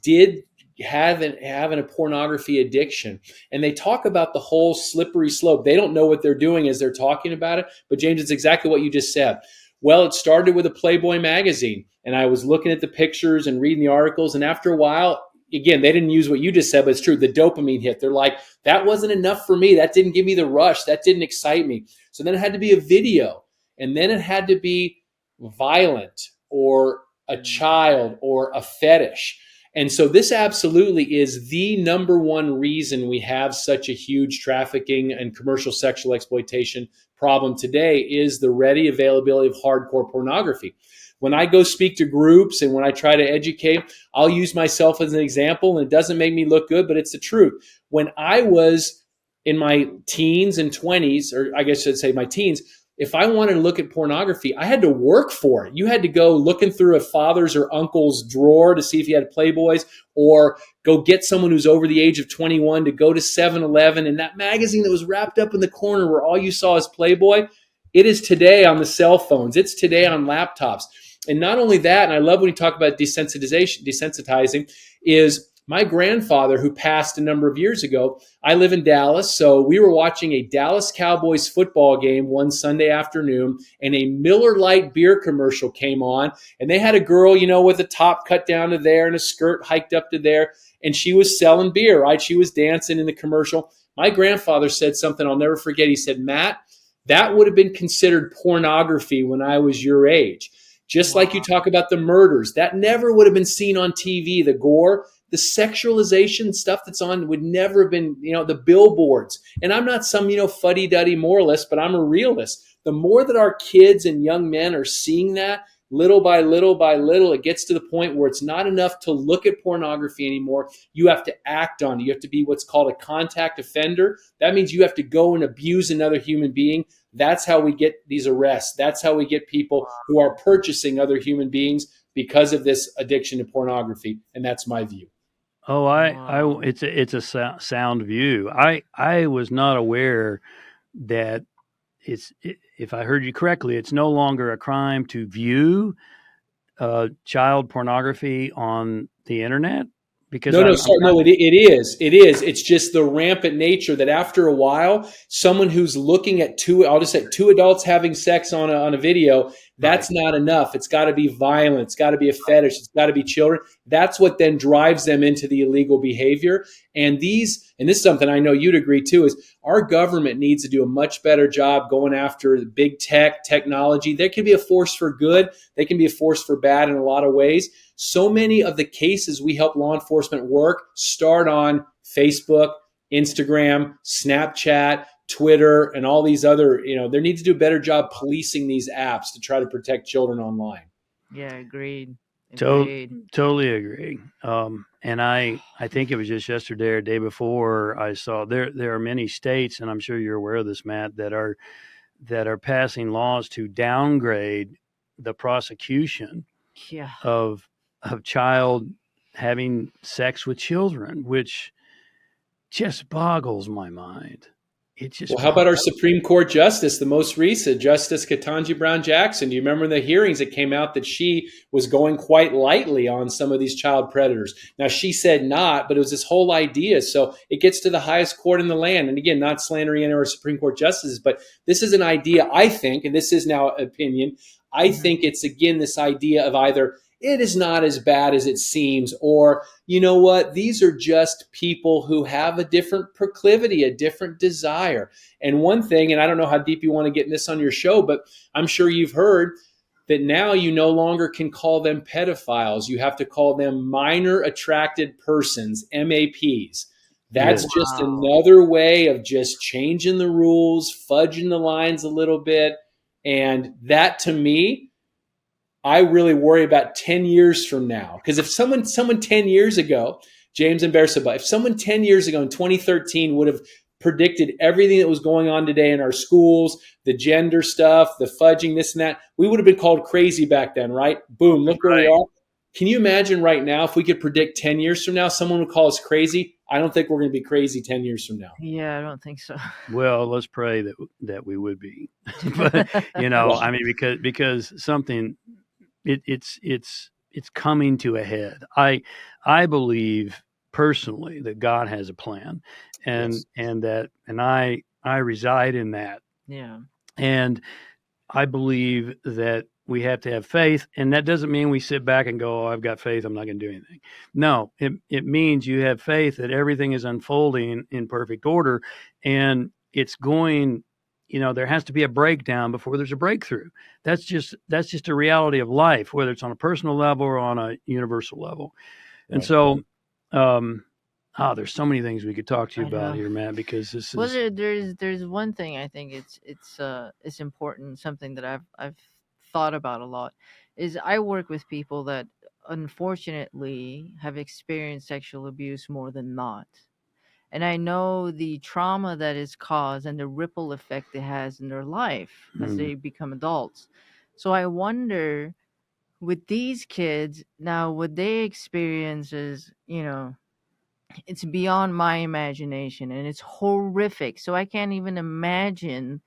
did have a pornography addiction. And they talk about the whole slippery slope. They don't know what they're doing as they're talking about it. But James, it's exactly what you just said. Well, it started with a Playboy magazine, and I was looking at the pictures and reading the articles. And after a while, again, they didn't use what you just said, but it's true. The dopamine hit. They're like, that wasn't enough for me. That didn't give me the rush. That didn't excite me. So then it had to be a video, and then it had to be violent or a child or a fetish. And so this absolutely is the number one reason we have such a huge trafficking and commercial sexual exploitation problem today is the ready availability of hardcore pornography. When I go speak to groups and when I try to educate, I'll use myself as an example, and it doesn't make me look good, but it's the truth. When I was in my teens and 20s, or I guess I'd say my teens, if I wanted to look at pornography, I had to work for it. You had to go looking through a father's or uncle's drawer to see if he had Playboys, or go get someone who's over the age of 21 to go to 7-Eleven, and that magazine that was wrapped up in the corner where all you saw is Playboy, it is today on the cell phones. It's today on laptops. And not only that, and I love when you talk about desensitizing, is my grandfather, who passed a number of years ago. I live in Dallas, so we were watching a Dallas Cowboys football game one Sunday afternoon, and a Miller Lite beer commercial came on, and they had a girl, with a top cut down to there and a skirt hiked up to there, and she was selling beer, right? She was dancing in the commercial. My grandfather said something I'll never forget. He said, "Matt, that would have been considered pornography when I was your age." Just like you talk about the murders, that never would have been seen on TV, the gore. The sexualization stuff that's on would never have been, the billboards. And I'm not some, fuddy-duddy moralist, but I'm a realist. The more that our kids and young men are seeing that, little by little by little, it gets to the point where it's not enough to look at pornography anymore. You have to act on it. You have to be what's called a contact offender. That means you have to go and abuse another human being. That's how we get these arrests. That's how we get people who are purchasing other human beings because of this addiction to pornography. And that's my view. Oh, it's a sound view. I was not aware that if I heard you correctly, it's no longer a crime to view child pornography on the internet. Because no, it is. It is. It's just the rampant nature that after a while, someone who's looking at two adults having sex on a video, that's not enough. It's got to be violent. It's got to be a fetish. It's got to be children. That's what then drives them into the illegal behavior. And this is something I know you'd agree too, is our government needs to do a much better job going after the big technology. There can be a force for good. They can be a force for bad in a lot of ways. So many of the cases we help law enforcement work start on Facebook, Instagram, Snapchat, Twitter, and all these other, there needs to do a better job policing these apps to try to protect children online. Yeah, agreed. Totally agree. And I think it was just yesterday or day before I saw there are many states, and I'm sure you're aware of this, Matt, that are passing laws to downgrade the prosecution of child having sex with children, which just boggles my mind. How about our Supreme Court Justice, the most recent, Justice Ketanji Brown Jackson? Do you remember in the hearings it came out that she was going quite lightly on some of these child predators? Now, she said not, but it was this whole idea. So it gets to the highest court in the land. And again, not slandering any of our Supreme Court justices, but this is an idea, I think, and this is now opinion, I think it's, again, this idea of either it is not as bad as it seems, or, you know what, these are just people who have a different proclivity, a different desire. And one thing, and I don't know how deep you want to get in this on your show, but I'm sure you've heard that now you no longer can call them pedophiles. You have to call them minor attracted persons, MAPs. That's just another way of just changing the rules, fudging the lines a little bit. And that, to me, I really worry about 10 years from now. Because if someone 10 years ago, James and Bersaba, if someone 10 years ago in 2013 would have predicted everything that was going on today in our schools, the gender stuff, the fudging, this and that, we would have been called crazy back then, right? Boom, look where we are. Can you imagine right now if we could predict 10 years from now, someone would call us crazy? I don't think we're going to be crazy 10 years from now. Yeah, I don't think so. Well, let's pray that we would be. But I mean, because something it's coming to a head. I believe personally that God has a plan, and Yes. and I reside in that, Yeah. and I believe that we have to have faith, and that doesn't mean we sit back and go, "Oh, I've got faith, I'm not going to do anything." No, it means you have faith that everything is unfolding in perfect order, and it's going. There has to be a breakdown before there's a breakthrough. That's just a reality of life, whether it's on a personal level or on a universal level. And Right. so, there's so many things we could talk to you I about know. here, Matt, because this Well, is. there's one thing I think it's important. Something that I've thought about a lot is I work with people that unfortunately have experienced sexual abuse more than not, and I know the trauma that is caused and the ripple effect it has in their life as Mm, they become adults. So I wonder, with these kids now, what they experience is, it's beyond my imagination and it's horrific. So I can't even imagine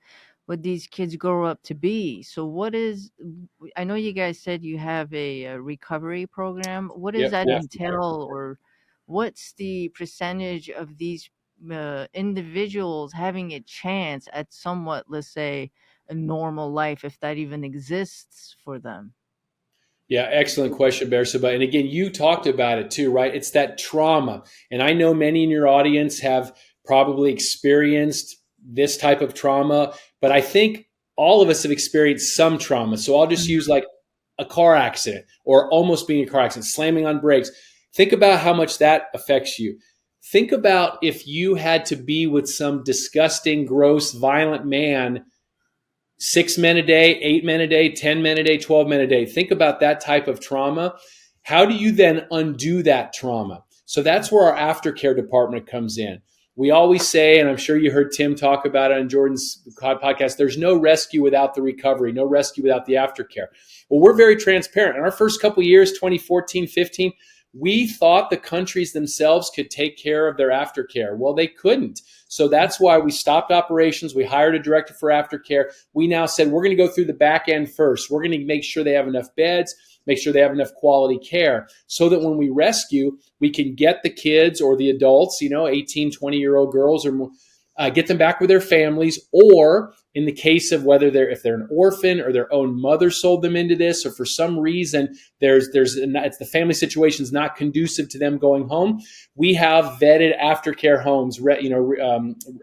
what these kids grow up to be. So I know you guys said you have a recovery program. What does Yep. that Yep. entail, or what's the percentage of these individuals having a chance at somewhat, let's say, a normal life, if that even exists for them? Yeah, excellent question, Bersaba. And again, you talked about it too, right? It's that trauma. And I know many in your audience have probably experienced this type of trauma, but I think all of us have experienced some trauma. So I'll just use Mhm. like a car accident or almost being a car accident, slamming on brakes. Think about how much that affects you. Think about if you had to be with some disgusting, gross, violent man 6 men a day, 8 men a day, 10 men a day, 12 men a day. Think about that type of trauma. How do you then undo that trauma? So that's where our aftercare department comes in. We always say, and I'm sure you heard Tim talk about it on Jordan's podcast, there's no rescue without the recovery, no rescue without the aftercare. Well, we're very transparent. In our first couple of years, 2014, 15, we thought the countries themselves could take care of their aftercare. Well, they couldn't. So that's why we stopped operations. We hired a director for aftercare. We now said we're going to go through the back end first. We're going to make sure they have enough beds, make sure they have enough quality care so that when we rescue, we can get the kids or the adults, 18, 20-year-old girls or more, get them back with their families, or in the case of if they're an orphan or their own mother sold them into this, or for some reason it's the family situation is not conducive to them going home, we have vetted aftercare homes,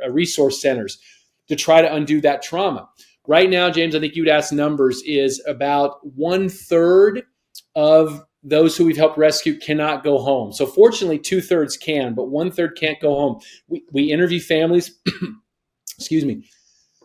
resource centers to try to undo that trauma. Right now, James, I think you'd ask numbers, is about 1/3 of those who we've helped rescue cannot go home. So fortunately, 2/3 can, but 1/3 can't go home. We interview families. Excuse me.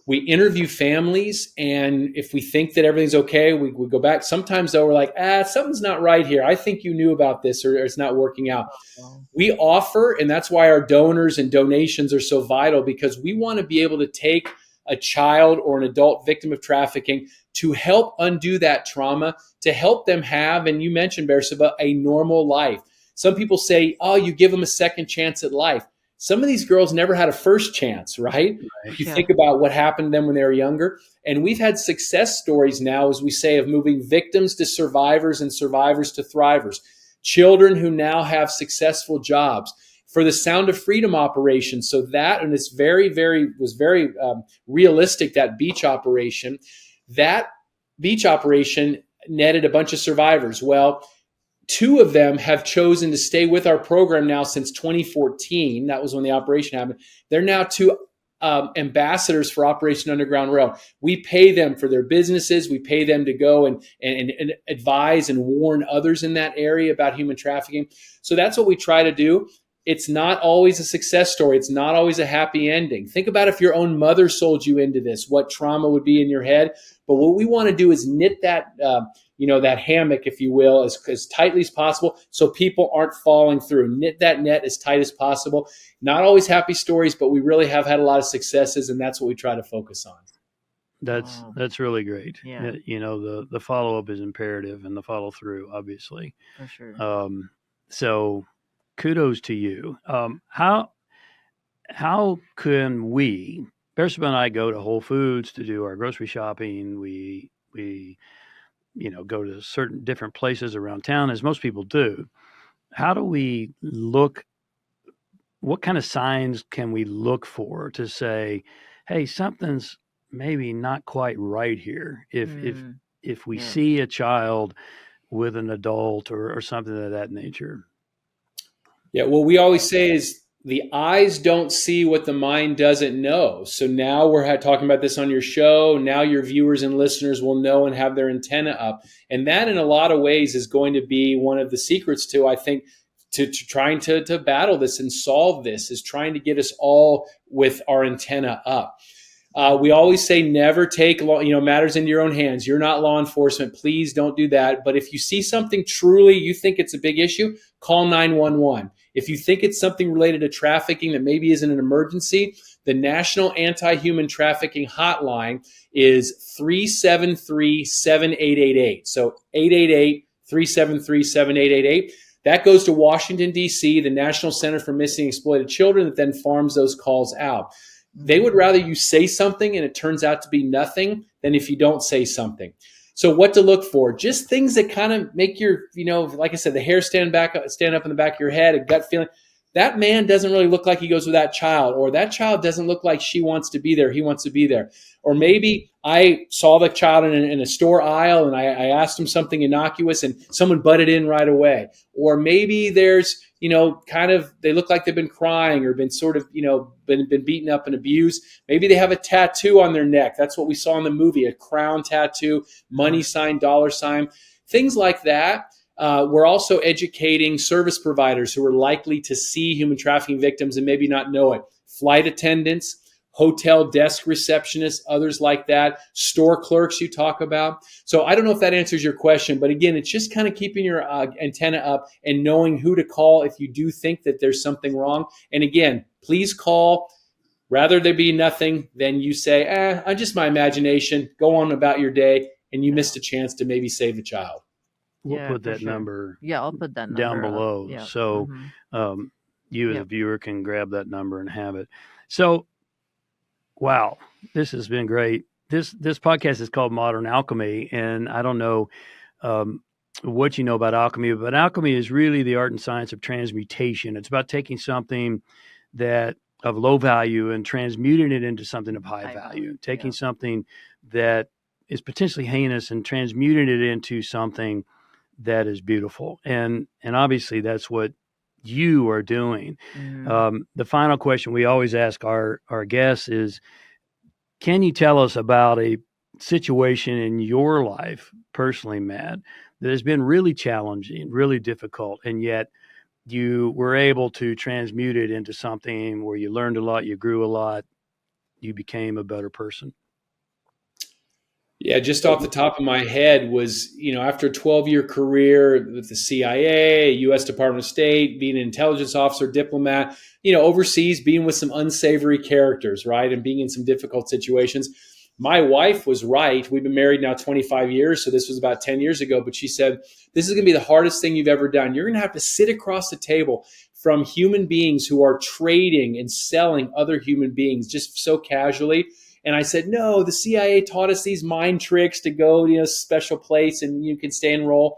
We interview families, and if we think that everything's okay, we go back. Sometimes though, we're like, something's not right here. I think you knew about this, or it's not working out. Wow. We offer, and that's why our donors and donations are so vital, because we want to be able to take a child or an adult victim of trafficking to help undo that trauma, to help them have, and you mentioned, Bersaba, a normal life. Some people say, oh, you give them a second chance at life. Some of these girls never had a first chance, right? right. You Yeah. think about what happened to them when they were younger. And we've had success stories now, as we say, of moving victims to survivors and survivors to thrivers. Children who now have successful jobs. For the Sound of Freedom operation, so that, and it's very realistic, that beach operation. That beach operation netted a bunch of survivors. Well, 2 of them have chosen to stay with our program now since 2014. That was when the operation happened. They're now 2 ambassadors for Operation Underground Rail. We pay them for their businesses. We pay them to go and advise and warn others in that area about human trafficking. So that's what we try to do. It's not always a success story. It's not always a happy ending. Think about if your own mother sold you into this, what trauma would be in your head. But what we want to do is knit that, that hammock, if you will, as tightly as possible so people aren't falling through. Knit that net as tight as possible. Not always happy stories, but we really have had a lot of successes, and that's what we try to focus on. That's really great. Yeah. You know, the follow up is imperative, and the follow through, obviously. For sure. So kudos to you. How can we? Bersabeh and I go to Whole Foods to do our grocery shopping. We go to certain different places around town, as most people do. How do we look? What kind of signs can we look for to say, hey, something's maybe not quite right here? If we Yeah. see a child with an adult or something of that nature. Yeah, what we always say is the eyes don't see what the mind doesn't know. So now we're talking about this on your show. Now your viewers and listeners will know and have their antenna up. And that in a lot of ways is going to be one of the secrets to, I think, to trying to battle this and solve this, is trying to get us all with our antenna up. We always say never take matters into your own hands. You're not law enforcement. Please don't do that. But if you see something truly you think it's a big issue, call 911. If you think it's something related to trafficking that maybe isn't an emergency, the National Anti-Human Trafficking Hotline is 373-7888. So 888-373-7888. That goes to Washington, D.C., the National Center for Missing and Exploited Children, that then farms those calls out. They would rather you say something and it turns out to be nothing than if you don't say something. So what to look for? Just things that kind of make your, like I said, the hair stand up in the back of your head, a gut feeling. That man doesn't really look like he goes with that child, or that child doesn't look like she wants to be there. He wants to be there. Or maybe I saw the child in a store aisle and I asked him something innocuous and someone butted in right away. Or maybe there's, they look like they've been crying or been sort of, been beaten up and abused. Maybe they have a tattoo on their neck. That's what we saw in the movie, a crown tattoo, money sign, dollar sign, things like that. We're also educating service providers who are likely to see human trafficking victims and maybe not know it. Flight attendants, hotel desk receptionists, others like that, store clerks you talk about. So I don't know if that answers your question, but again, it's just kind of keeping your antenna up and knowing who to call if you do think that there's something wrong. And again, please call. Rather there be nothing than you say, I'm just my imagination, go on about your day, and you missed a chance to maybe save a child. We'll put that number I'll put that number down below. Yeah. So you as a viewer can grab that number and have it. So, wow, this has been great. This podcast is called Modern Alchemy, and I don't know what you know about alchemy, but alchemy is really the art and science of transmutation. It's about taking something that of low value and transmuting it into something of high value, taking something that is potentially heinous and transmuting it into something that is beautiful. And obviously that's what you are doing. The final question we always ask our guests is, can you tell us about a situation in your life personally, Matt, that has been really challenging, really difficult, and yet you were able to transmute it into something where you learned a lot, you grew a lot, you became a better person? Yeah, just off the top of my head was, after a 12-year career with the CIA, U.S. Department of State, being an intelligence officer, diplomat, overseas, being with some unsavory characters, right, and being in some difficult situations. My wife was right. We've been married now 25 years, so this was about 10 years ago, but she said, this is going to be the hardest thing you've ever done. You're going to have to sit across the table from human beings who are trading and selling other human beings just so casually. And I said, no, the CIA taught us these mind tricks to go to a special place and you can stay and roll.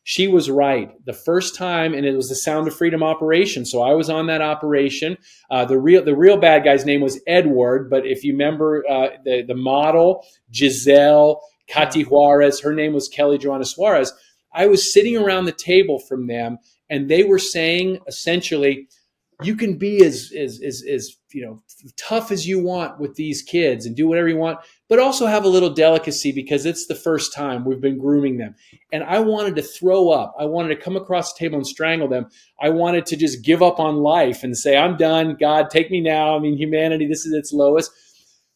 She was right. The first time, and it was the Sound of Freedom operation. So I was on that operation. The real bad guy's name was Edward, but if you remember the model, Giselle Cati Juarez, her name was Kelly Joanna Suarez. I was sitting around the table from them, and they were saying essentially, you can be as tough as you want with these kids and do whatever you want, but also have a little delicacy because it's the first time we've been grooming them. And I wanted to throw up. I wanted to come across the table and strangle them. I wanted to just give up on life and say, I'm done. God, take me now. I mean, humanity, this is its lowest.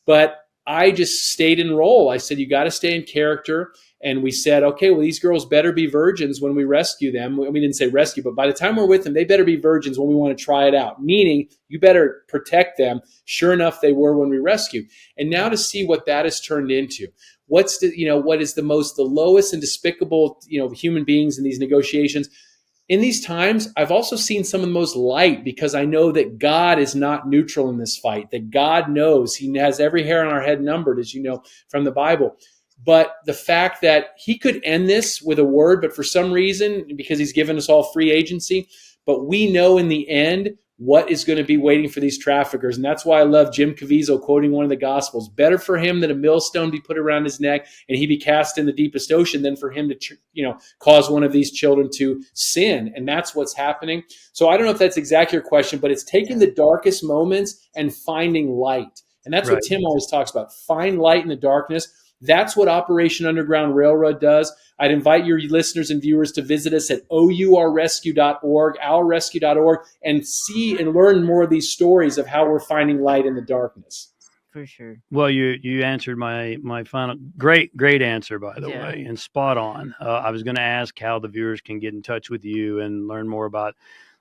But I just stayed in role. I said, you got to stay in character. And we said, okay, well, these girls better be virgins when we rescue them. We didn't say rescue, but by the time we're with them, they better be virgins when we want to try it out. Meaning, you better protect them. Sure enough, they were when we rescued. And now to see what that has turned into. What is the lowest and despicable, human beings in these negotiations. In these times, I've also seen some of the most light, because I know that God is not neutral in this fight, that God knows. He has every hair on our head numbered, as you know from the Bible. But the fact that he could end this with a word, but for some reason, because he's given us all free agency, but we know in the end what is going to be waiting for these traffickers. And that's why I love Jim Caviezel quoting one of the Gospels. Better for him that a millstone be put around his neck and he be cast in the deepest ocean than for him to, cause one of these children to sin. And that's what's happening. So I don't know if that's exactly your question, but it's taking the darkest moments and finding light. And that's what Tim always talks about. Find light in the darkness. That's what Operation Underground Railroad does. I'd invite your listeners and viewers to visit us at ourrescue.org, ourrescue.org, and see and learn more of these stories of how we're finding light in the darkness. For sure. Well, you answered my final great answer, by the way, and spot on. I was going to ask how the viewers can get in touch with you and learn more about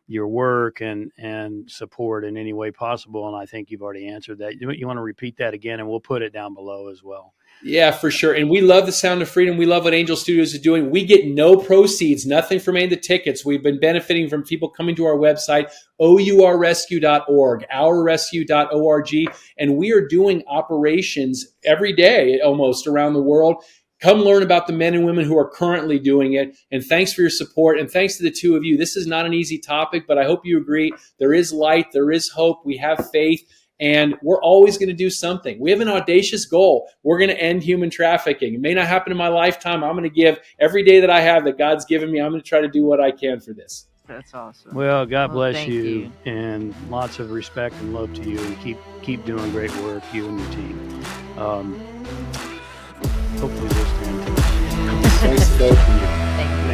your work and support in any way possible. And I think you've already answered that. You want to repeat that again, and we'll put it down below as well. Yeah, for sure. And we love the Sound of Freedom. We love what Angel Studios is doing. We get no proceeds, nothing from any of the tickets. We've been benefiting from people coming to our website, ourrescue.org, ourrescue.org. And we are doing operations every day almost around the world. Come learn about the men and women who are currently doing it. And thanks for your support. And thanks to the two of you. This is not an easy topic, but I hope you agree. There is light. There is hope. We have faith. And we're always going to do something. We have an audacious goal. We're going to end human trafficking. It may not happen in my lifetime. I'm going to give every day that I have that God's given me. I'm going to try to do what I can for this. That's awesome. Well, God bless thank you, and lots of respect and love to you, and keep doing great work, you and your team. Hopefully we'll stand to it. Thanks to both of you. Thank you. Thanks.